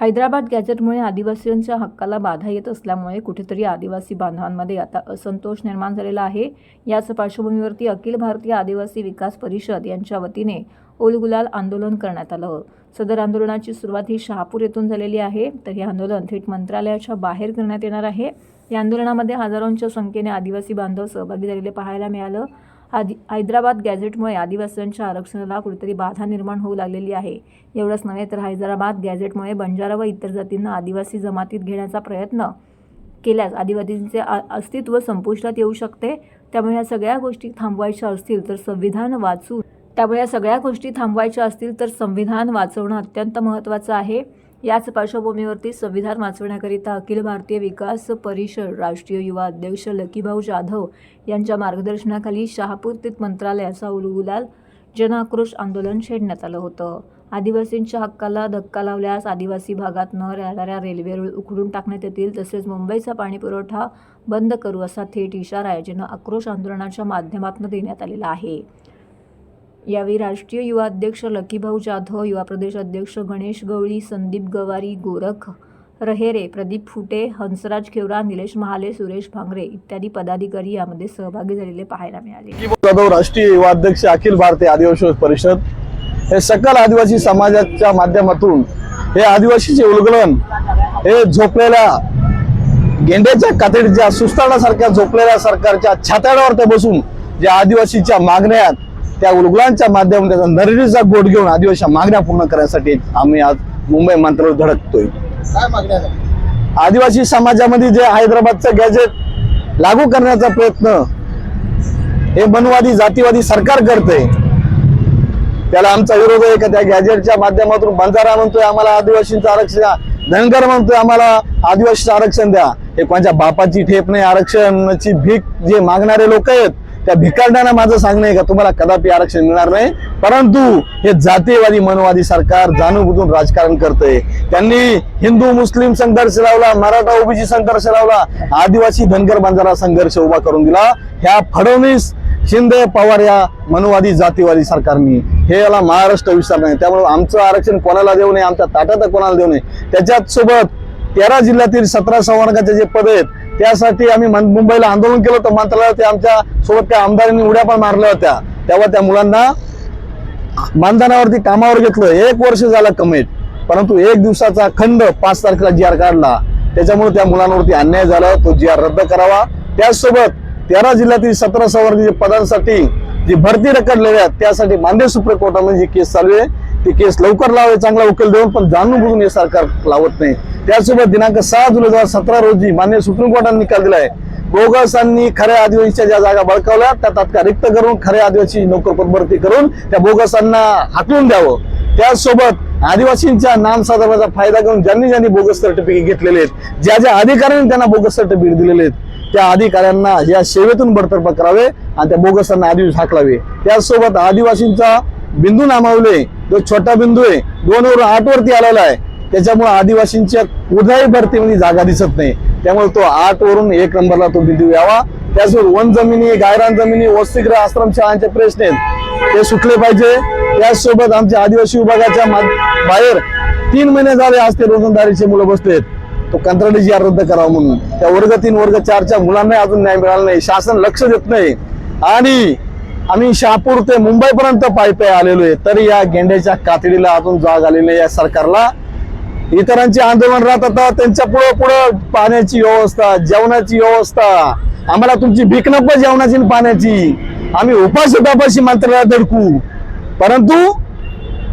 हैदराबाद गॅझेटमुळे आदिवासींच्या हक्काला बाधा येत असल्यामुळे कुठेतरी आदिवासी बांधवांमध्ये आता असंतोष निर्माण झालेला आहे। याच पार्श्वभूमीवरती अखिल भारतीय आदिवासी विकास परिषद यांच्या वतीने उलगुलाल आंदोलन करण्यात आलं। सदर आंदोलनाची सुरुवात ही शहापूर येथून झालेली आहे, तर हे आंदोलन थेट मंत्रालयाच्या बाहेर करण्यात येणार आहे। या आंदोलनामध्ये हजारोंच्या संख्येने आदिवासी बांधव सहभागी झालेले पाहायला मिळालं। हैदराबाद गॅझेटमुळे आदिवासींच्या आरक्षणाला कुठेतरी बाधा निर्माण होऊ लागलेली आहे। एवढंच नव्हे तर हैदराबाद गॅझेटमुळे बंजारा व इतर जातींना आदिवासी जमातीत घेण्याचा प्रयत्न केल्यास आदिवासींचे अस्तित्व संपुष्टात येऊ शकते। त्यामुळे या सगळ्या गोष्टी थांबवायच्या असतील तर संविधान वाचवणं अत्यंत महत्त्वाचं आहे। याच पार्श्वभूमीवरती संविधान वाचवण्याकरिता अखिल भारतीय विकास परिषद राष्ट्रीय युवा अध्यक्ष लकीभाऊ जाधव यांच्या मार्गदर्शनाखाली शहापूर स्थित मंत्रालयाचा उलगुलाल जनआक्रोश आंदोलन छेडण्यात आलं होतं। आदिवासींच्या हक्काला धक्का लावल्यास आदिवासी भागात न राहणाऱ्या रेल्वे रूळ उखडून टाकण्यात येतील, तसेच मुंबईचा पाणीपुरवठा बंद करू असा थेट इशारा जनआक्रोश आंदोलनाच्या माध्यमातून देण्यात आलेला आहे। यावेळी राष्ट्रीय युवा अध्यक्ष लकीभाऊ जाधव, युवा प्रदेश अध्यक्ष गणेश गवळी, संदीप गवारी, गोरख रहेरे, प्रदीप फुटे, हंसराज खेवरा, निलेश महाले, सुरेश भांगरे इत्यादी पदाधिकारी यामध्ये सहभागी झालेले पाहायला मिळाले। जाधव, राष्ट्रीय युवा अध्यक्ष, अखिल भारतीय आदिवासी परिषद, हे सकल आदिवासी समाजाच्या माध्यमातून हे आदिवासीचे उलगलन हे झोपलेल्या गेंड्याच्या कातडीच्या सुस्ताडासारख्या झोपलेल्या सरकारच्या छात्यावर ते बसून जे आदिवासीच्या मागण्या त्या उलगलांच्या माध्यमातून नरडीचा गोट घेऊन आदिवासी मागण्या पूर्ण करण्यासाठी आम्ही आज मुंबई मंत्रालयात धडकतोय। काय मागण्या आहेत? आदिवासी समाजामध्ये जे हैदराबादचं गॅझेट लागू करण्याचा प्रयत्न हे मनवादी जातीवादी सरकार करते, त्याला आमचा विरोध आहे। का त्या गॅझेटच्या माध्यमातून बंजारा म्हणतोय आम्हाला आदिवासींचं आरक्षण, धनगर म्हणतोय आम्हाला आदिवासीचं आरक्षण द्या। हे कोणत्या बापाची ठेप नाही, आरक्षणाची भीक जे मागणारे लोक आहेत त्या भिकारड्यांना माझं सांगणं आहे का तुम्हाला कदापि आरक्षण मिळणार नाही, परंतु हे जातीयवादी मनवादी सरकार जाणून राजकारण करतंय। त्यांनी हिंदू मुस्लिम संघर्ष लावला, मराठा ओबीसी संघर्ष लावला, आदिवासी धनगर बंजारा संघर्ष उभा करून दिला। ह्या फडणवीस शिंदे पवार या मनवादी जातीवादी सरकारनी हे याला महाराष्ट्र विसरणार नाही। त्यामुळे आमचं आरक्षण कोणाला देऊ नये, आमच्या ताटात कोणाला देऊ नये। त्याच्यात सोबत 13 जिल्ह्यातील 17 संवर्गाचे जे पद आहेत त्यासाठी आम्ही मुंबईला आंदोलन केलं होतं मंत्रालयात। आमच्या सोबत त्या आमदारांनी उड्या पण मारल्या होत्या, तेव्हा त्या मुलांना मानधनावरती कामावर घेतलं। 1 वर्ष झालं कमिट, परंतु 1 दिवसाचा खंड 5 तारखेला GR काढला, त्याच्यामुळे त्या मुलांवरती अन्याय झाला। तो GR रद्द करावा। त्याचसोबत 13 जिल्ह्यातील 17 संवर्गाच्या पदांसाठी जी भरती रखडलेली आहे त्यासाठी माननीय सुप्रीम कोर्टामध्ये जी केस चालू आहे ती केस लवकर लावावी, चांगला उकेल देऊन, पण जाणून बुजून हे सरकार लावत नाही। त्यासोबत दिनांक 6 जुलै 2017 रोजी माननीय सुप्रीम कोर्टाने निकाल दिलाय, बोगसांनी खऱ्या आदिवासीच्या ज्या जागा बळकावल्या त्या तात्काळ रिक्त करून खऱ्या आदिवासी नोकर भरती करून त्या बोगसांना हाकलून द्यावं। त्याचसोबत आदिवासींच्या नामसाधर्माचा फायदा घेऊन ज्यांनी बोगस सर्टिफिकेट घेतलेले आहेत, ज्या अधिकाऱ्यांनी त्यांना बोगस सर्टिफिकेट दिलेले आहेत त्या अधिकाऱ्यांना या सेवेतून बडतर्फ करावे आणि त्या बोगसांना आदिवासी हाकलावे। त्याचसोबत आदिवासींचा बिंदू नामावले जो छोटा बिंदू आहे 2 वरून 8 वरती आलेला आहे, त्याच्यामुळे आदिवासींच्या कुठल्याही भरतीमध्ये जागा दिसत नाही। त्यामुळे तो 8 वरून 1 नंबरला तो बिंदू यावा। त्याचबरोबर वन जमिनी, गायरान जमिनी, वसतिगृह, आश्रमशाळांचे प्रश्न आहेत ते सुटले पाहिजे। त्याचसोबत आमच्या आदिवासी विभागाच्या बाहेर 3 महिने झाले आज ते रोजंदारीचे मुलं बसलेत, तो कंत्राटी GR रद्द करावा म्हणून। त्या वर्ग 3 वर्ग 4च्या मुलांना अजून न्याय मिळाला नाही, शासन लक्ष देत नाही। आणि आम्ही शहापूर ते मुंबईपर्यंत पायी आलेलो आहे, तरी या गेंड्याच्या कातडीला अजून जाग आलेली नाही। या सरकारला इतरांचे आंदोलन राहतात, त्यांच्या पुढं पाण्याची व्यवस्था, जेवणाची व्यवस्था, आम्हाला तुमची भीक नको जेवणाची आणि पाण्याची, आम्ही उपाशी मंत्रालयात धडकू, परंतु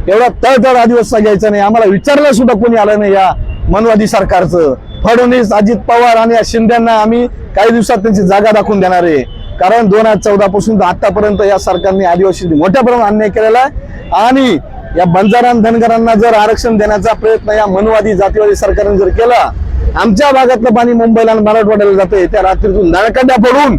एवढा तळतळ आदिवासी घ्यायचा नाही। आम्हाला विचारलं सुद्धा कोणी आलं नाही या मनवादी सरकारचं। फडणवीस, अजित पवार आणि या शिंद्यांना आम्ही काही दिवसात त्यांची जागा दाखवून देणार आहे, कारण 2014 पासून आतापर्यंत या सरकारने आदिवासी मोठ्या प्रमाणात अन्याय केलेला आहे। आणि या बंजारा धनगरांना जर आरक्षण देण्याचा प्रयत्न या मनवादी जातीवादी सरकारने जर केला, आमच्या भागातलं पाणी मुंबईला आणि मराठवाड्याला जाते, त्या रात्रीतून नळकांड्या पडून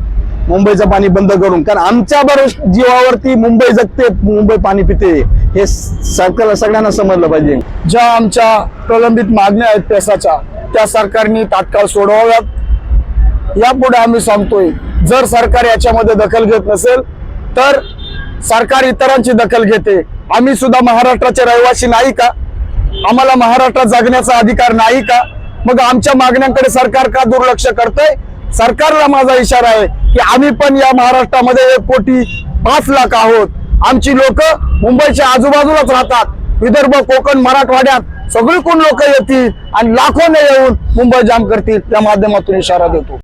मुंबईचं पाणी बंद करून, कारण आमच्या बरोबर जीवावरती मुंबई जगते, मुंबई पाणी पिते, हे सरकारला सगळ्यांना समजलं पाहिजे। ज्या आमच्या प्रलंबित मागण्या आहेत पैशाच्या त्या सरकारने तात्काळ सोडवाव्यात। यापुढे आम्ही सांगतोय, जर सरकार याच्यामध्ये दखल घेत नसेल तर सरकार इतरांची दखल घेते। आम्ही सुद्धा महाराष्ट्राचे रहिवासी नाही का? आम्हाला महाराष्ट्रात जगण्याचा अधिकार नाही का? मग आमच्या मागण्यांकडे सरकार का दुर्लक्ष करतंय? सरकारला माझा इशारा आहे की आम्ही पण या महाराष्ट्रामध्ये 1,05,00,000 आहोत. आमची लोक मुंबईच्या आजूबाजूलाच राहतात. विदर्भ, कोकण, मराठवाड्यात सगळीकडून लोक येतील आणि लाखोने येऊन मुंबई जाम करतील. या माध्यमातून इशारा देतो.